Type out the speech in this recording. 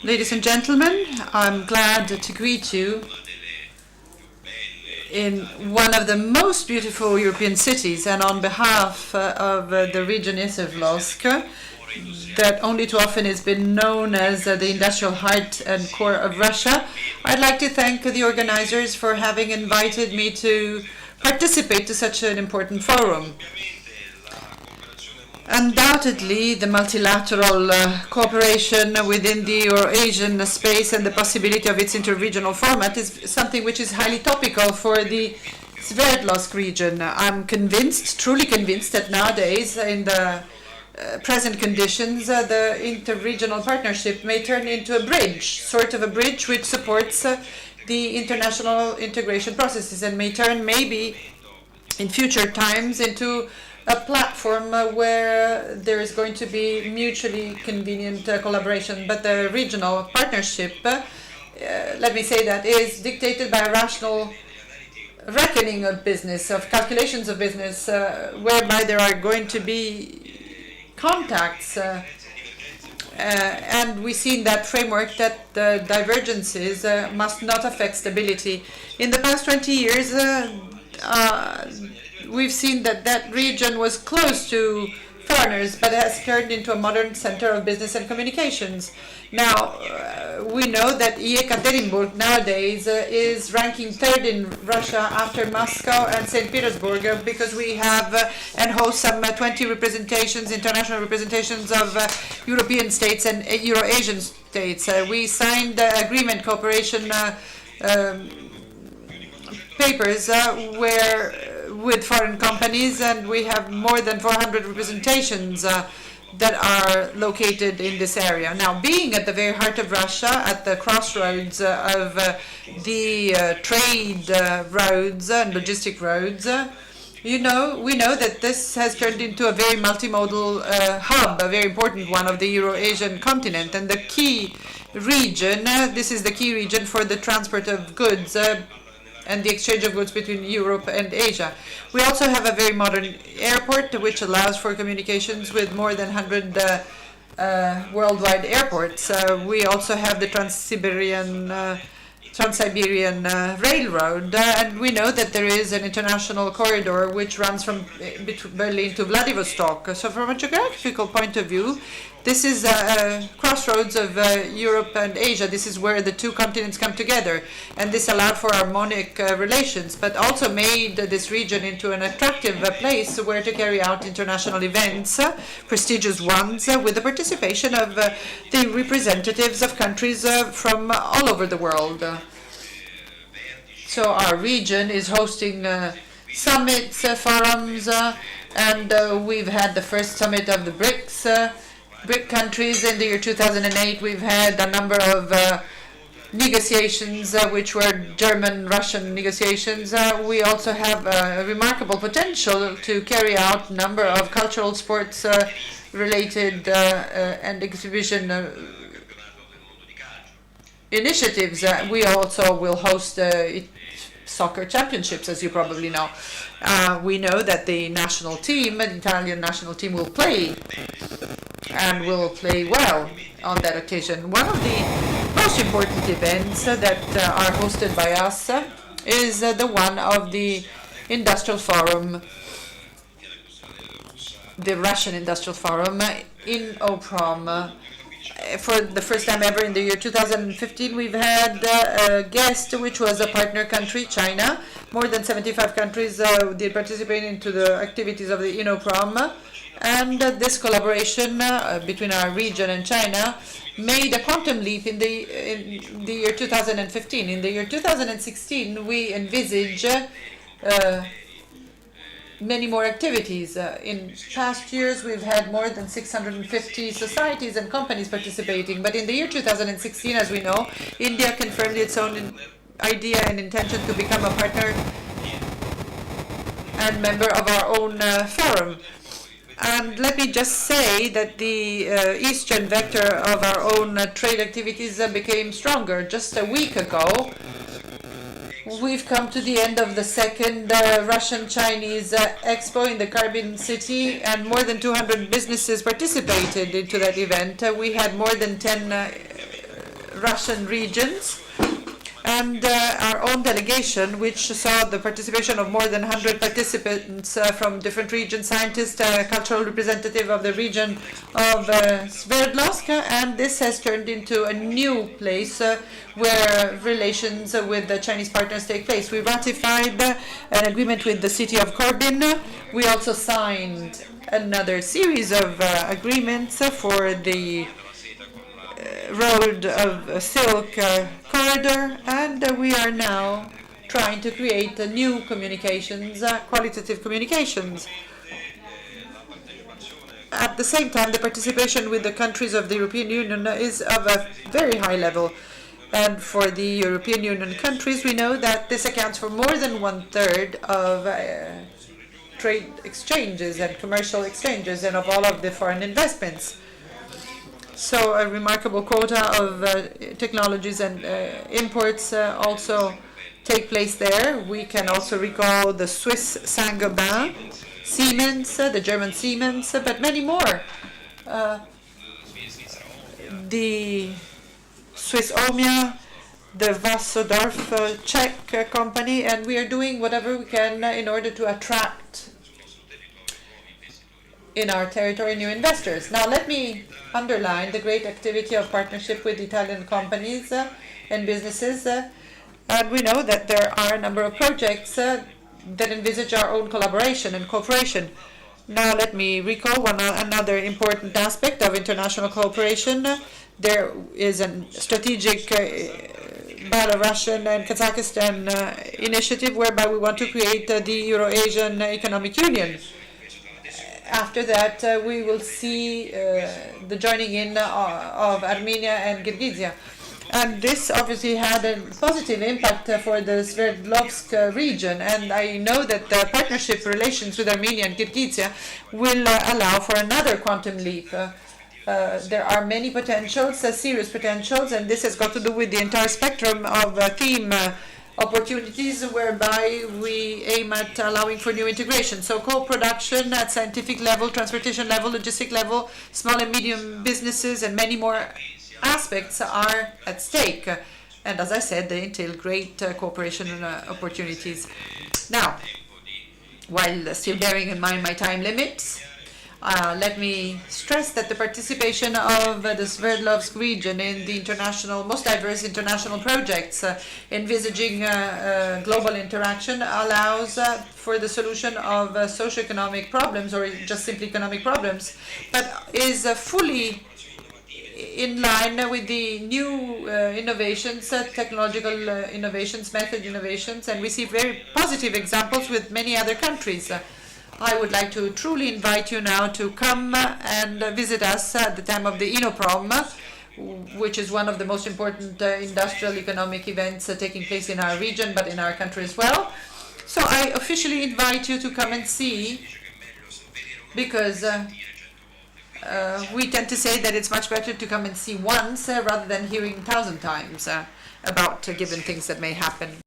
Ladies and gentlemen, I'm glad to greet you in one of the most beautiful European cities, and on behalf of the region Isevlovsk, that only too often has been known as the industrial heart and core of Russia, I'd like to thank the organizers for having invited me to participate to such an important forum. Undoubtedly, the multilateral cooperation within the Euro-Asian space and the possibility of its interregional format is something which is highly topical for the Sverdlovsk region. I'm convinced, truly convinced, that nowadays, in the present conditions, the interregional partnership may turn into a bridge, sort of a bridge which supports the international integration processes, and may turn maybe in future times into a platform where there is going to be mutually convenient collaboration. But the regional partnership, let me say that, is dictated by a rational reckoning of business, of calculations of business, whereby there are going to be contacts. And we see in that framework that the divergences must not affect stability. In the past 20 years, we've seen that that region was close to foreigners, but has turned into a modern center of business and communications. Now, we know that Yekaterinburg nowadays is ranking third in Russia after Moscow and St. Petersburg, because we have and host some 20 representations, international representations of European states and Euro-Asian states. We signed agreement cooperation papers with foreign companies, and we have more than 400 representations that are located in this area. Now, being at the very heart of Russia, at the crossroads of the trade roads and logistic roads, we know that this has turned into a very multimodal hub, a very important one of the Euro-Asian continent, and the key region, this is the key region for the transport of goods and the exchange of goods between Europe and Asia. We also have a very modern airport which allows for communications with more than 100 worldwide airports. We also have the Trans-Siberian Railroad, and we know that there is an international corridor which runs from Berlin to Vladivostok. So from a geographical point of view, this is a crossroads of Europe and Asia. This is where the two continents come together, and this allowed for harmonic relations, but also made this region into an attractive place where to carry out international events, prestigious ones, with the participation of the representatives of countries from all over the world. So our region is hosting summits, forums, and we've had the first summit of the BRIC countries in the year 2008. We've had a number of negotiations which were German-Russian negotiations. We also have a remarkable potential to carry out a number of cultural, sports related and exhibition initiatives. We also will host soccer championships, as you probably know. We know that the national team, the Italian national team, will play and will play well on that occasion. One of the most important events that are hosted by us is the one of the Industrial Forum, the Russian Industrial Forum in Oprom. For the first time ever in the year 2015, we've had a guest which was a partner country, China. More than 75 countries did participate into the activities of the INOPROM. And this collaboration between our region and China made a quantum leap in the year 2015. In the year 2016, we envisage many more activities. In past years, we've had more than 650 societies and companies participating. But in the year 2016, as we know, India confirmed its own idea and intention to become a partner and member of our own forum. And let me just say that the eastern vector of our own trade activities became stronger. Just a week ago, we've come to the end of the second Russian-Chinese Expo in the Carbon City, and more than 200 businesses participated into that event. We had more than 10 Russian regions, and our own delegation, which saw the participation of more than 100 participants from different regions, scientists, cultural representative of the region of Sverdlovsk, and this has turned into a new place where relations with the Chinese partners take place. We ratified an agreement with the city of Korbin. We also signed another series of agreements for the road of silk corridor, and we are now trying to create new communications, qualitative communications. At the same time, the participation with the countries of the European Union is of a very high level. And for the European Union countries, we know that this accounts for more than 1/3 of trade exchanges and commercial exchanges and of all of the foreign investments. So a remarkable quota of technologies and imports also take place there. We can also recall the Swiss Saint-Gobain, Siemens, the German Siemens, but many more. The Swiss Omia, the Vassodorf Czech company, and we are doing whatever we can in order to attract in our territory new investors. Now let me underline the great activity of partnership with Italian companies and businesses, and we know that there are a number of projects that envisage our own collaboration and cooperation. Now let me recall another important aspect of international cooperation. There is a strategic Belarusian and Kazakhstan initiative whereby we want to create the Euro-Asian Economic Union. After that, we will see the joining in of Armenia and Kyrgyzstan. And this obviously had a positive impact for the Sverdlovsk region. And I know that the partnership relations with Armenia and Kyrgyzstan will allow for another quantum leap. There are many potentials, serious potentials, and this has got to do with the entire spectrum of theme opportunities whereby we aim at allowing for new integration. So co-production at scientific level, transportation level, logistic level, small and medium businesses, and many more aspects are at stake. And as I said, they entail great cooperation opportunities. Now, while still bearing in mind my time limits, let me stress that the participation of the Sverdlovsk region in the most diverse international projects envisaging global interaction allows for the solution of socioeconomic problems or just simply economic problems, but is fully in line with the new innovations, technological innovations, method innovations, and we see very positive examples with many other countries. I would like to truly invite you now to come and visit us at the time of the Inoprom, which is one of the most important industrial economic events taking place in our region, but in our country as well. So I officially invite you to come and see, because we tend to say that it's much better to come and see once rather than hearing 1,000 times about given things that may happen.